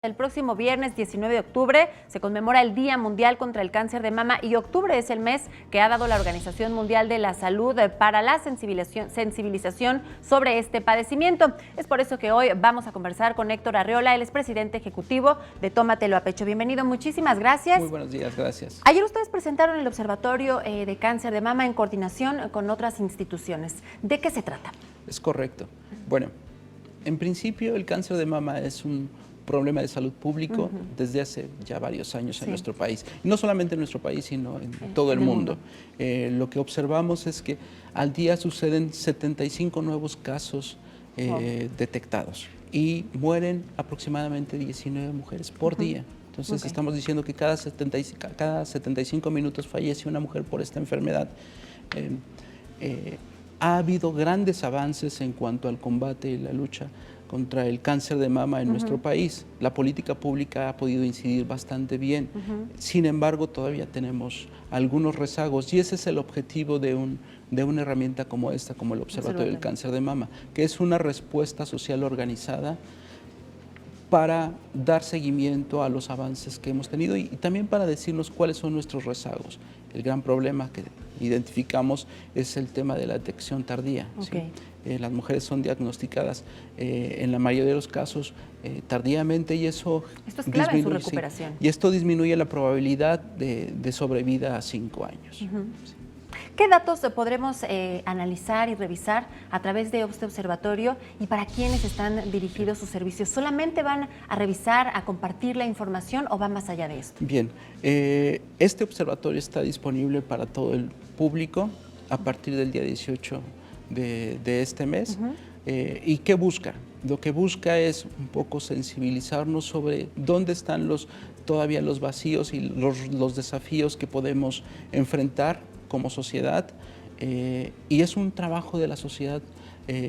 El próximo viernes 19 de octubre se conmemora el Día Mundial contra el Cáncer de Mama y octubre es el mes que ha dado la Organización Mundial de la Salud para la sensibilización sobre este padecimiento. Es por eso que hoy vamos a conversar con Héctor Arreola, él es presidente ejecutivo de Tómatelo a Pecho. Bienvenido, muchísimas gracias. Muy buenos días, gracias. Ayer ustedes presentaron el Observatorio de Cáncer de Mama en coordinación con otras instituciones. ¿De qué se trata? Es correcto. Bueno, en principio el cáncer de mama es un problema de salud público desde hace ya varios años en nuestro país. Y no solamente en nuestro país, sino en todo el mundo. Lo que observamos es que al día suceden 75 nuevos casos detectados y mueren aproximadamente 19 mujeres por día. Entonces estamos diciendo que cada 75 minutos fallece una mujer por esta enfermedad. Ha habido grandes avances en cuanto al combate y la lucha contra el cáncer de mama en nuestro país. La política pública ha podido incidir bastante bien. Sin embargo, todavía tenemos algunos rezagos y ese es el objetivo de una herramienta como esta, como el Observatorio del Cáncer de Mama, que es una respuesta social organizada para dar seguimiento a los avances que hemos tenido y también para decirnos cuáles son nuestros rezagos. El gran problema que identificamos es el tema de la detección tardía. ¿Sí? Las mujeres son diagnosticadas en la mayoría de los casos tardíamente y eso esto es clave en su recuperación. Sí, y esto disminuye la probabilidad de sobrevida a 5 años. Sí. ¿Qué datos podremos analizar y revisar a través de este observatorio y para quiénes están dirigidos sus servicios? ¿Solamente van a revisar, a compartir la información o va más allá de esto? Bien, este observatorio está disponible para todo el público a partir del día 18 de este mes. ¿Y qué busca? Lo que busca es un poco sensibilizarnos sobre dónde están todavía los vacíos y los desafíos que podemos enfrentar como sociedad, y es un trabajo de la sociedad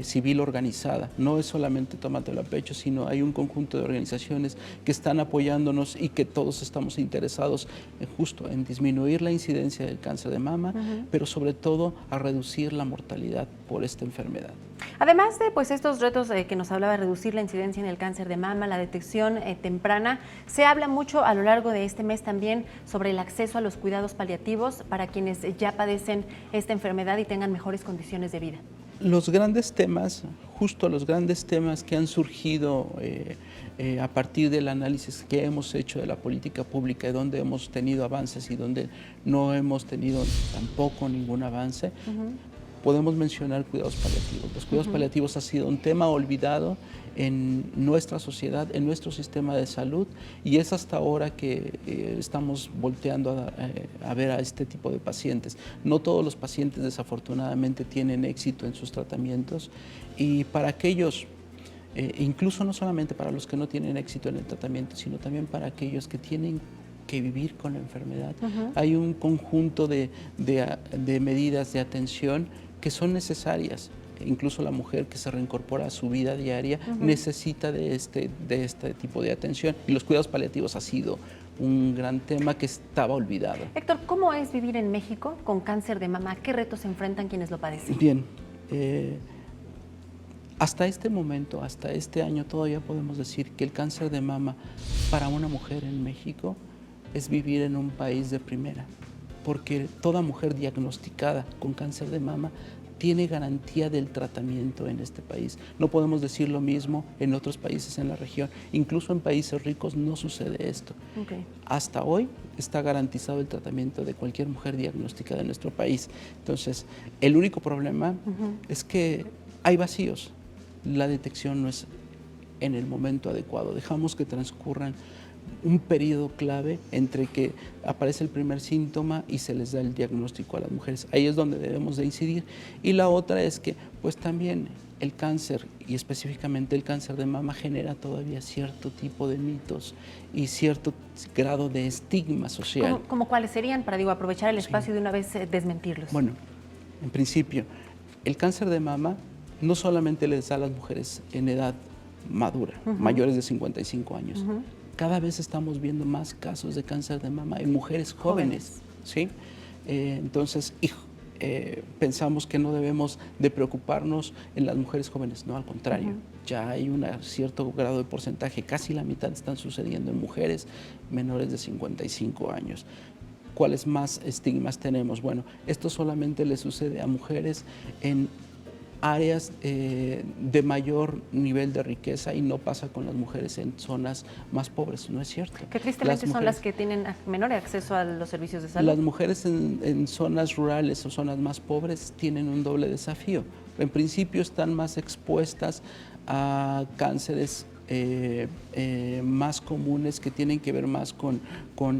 civil organizada. No es solamente Tómatelo a Pecho, sino hay un conjunto de organizaciones que están apoyándonos y que todos estamos interesados justo en disminuir la incidencia del cáncer de mama, pero sobre todo a reducir la mortalidad por esta enfermedad. Además de estos retos que nos hablaba de reducir la incidencia en el cáncer de mama, la detección temprana, se habla mucho a lo largo de este mes también sobre el acceso a los cuidados paliativos para quienes ya padecen esta enfermedad y tengan mejores condiciones de vida. Los grandes temas, justo los grandes temas que han surgido a partir del análisis que hemos hecho de la política pública y donde hemos tenido avances y donde no hemos tenido tampoco ningún avance, podemos mencionar cuidados paliativos. Los cuidados paliativos ha sido un tema olvidado en nuestra sociedad, en nuestro sistema de salud, y es hasta ahora que estamos volteando a ver a este tipo de pacientes. No todos los pacientes desafortunadamente tienen éxito en sus tratamientos, y para aquellos, incluso no solamente para los que no tienen éxito en el tratamiento, sino también para aquellos que tienen que vivir con la enfermedad, hay un conjunto de medidas de atención que son necesarias. Incluso la mujer que se reincorpora a su vida diaria necesita de este tipo de atención, y los cuidados paliativos ha sido un gran tema que estaba olvidado. Héctor, ¿cómo es vivir en México con cáncer de mama? ¿Qué retos se enfrentan quienes lo padecen? Bien, hasta este momento, hasta este año, todavía podemos decir que el cáncer de mama para una mujer en México es vivir en un país de primera, porque toda mujer diagnosticada con cáncer de mama tiene garantía del tratamiento en este país. No podemos decir lo mismo en otros países en la región. Incluso en países ricos no sucede esto. Hasta hoy está garantizado el tratamiento de cualquier mujer diagnosticada en nuestro país. Entonces, el único problema es que hay vacíos. La detección no es en el momento adecuado. Dejamos que transcurran un periodo clave entre que aparece el primer síntoma y se les da el diagnóstico a las mujeres. Ahí es donde debemos de incidir. Y la otra es que pues también el cáncer, y específicamente el cáncer de mama, genera todavía cierto tipo de mitos y cierto grado de estigma social. ¿Cómo cuáles serían, para aprovechar el espacio de una vez desmentirlos? Bueno, en principio, el cáncer de mama no solamente les da a las mujeres en edad madura, mayores de 55 años. Cada vez estamos viendo más casos de cáncer de mama en mujeres jóvenes. ¿Sí? Entonces, pensamos que no debemos de preocuparnos en las mujeres jóvenes, no, al contrario. Ya hay un cierto grado de porcentaje, casi la mitad están sucediendo en mujeres menores de 55 años. ¿Cuáles más estigmas tenemos? Bueno, esto solamente le sucede a mujeres en áreas de mayor nivel de riqueza y no pasa con las mujeres en zonas más pobres, ¿no es cierto? Que tristemente son las que tienen menor acceso a los servicios de salud. Las mujeres en zonas rurales o zonas más pobres tienen un doble desafío. En principio están más expuestas a cánceres más comunes que tienen que ver más con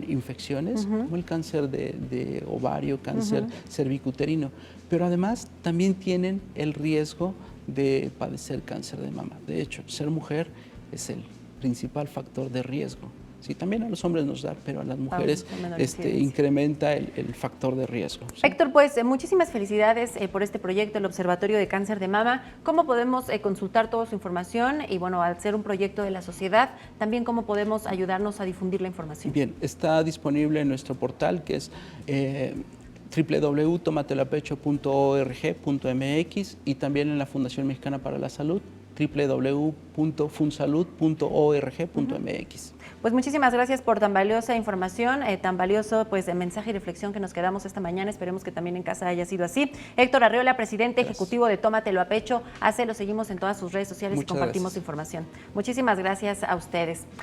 infecciones, como el cáncer de ovario, cáncer cervicuterino, pero además también tienen el riesgo de padecer cáncer de mama. De hecho, ser mujer es el principal factor de riesgo. Sí, también a los hombres nos da, pero a las mujeres incrementa el factor de riesgo. ¿Sí? Héctor, pues muchísimas felicidades por este proyecto, el Observatorio de Cáncer de Mama. ¿Cómo podemos consultar toda su información? Y bueno, al ser un proyecto de la sociedad, también cómo podemos ayudarnos a difundir la información. Bien, está disponible en nuestro portal que es www.tomateloapecho.org.mx y también en la Fundación Mexicana para la Salud, www.funsalud.org.mx. Pues muchísimas gracias por tan valiosa información, tan valioso pues mensaje y reflexión que nos quedamos esta mañana. Esperemos que también en casa haya sido así. Héctor Arreola, presidente ejecutivo de Tómatelo a Pecho, lo seguimos en todas sus redes sociales y compartimos información. Muchísimas gracias a ustedes.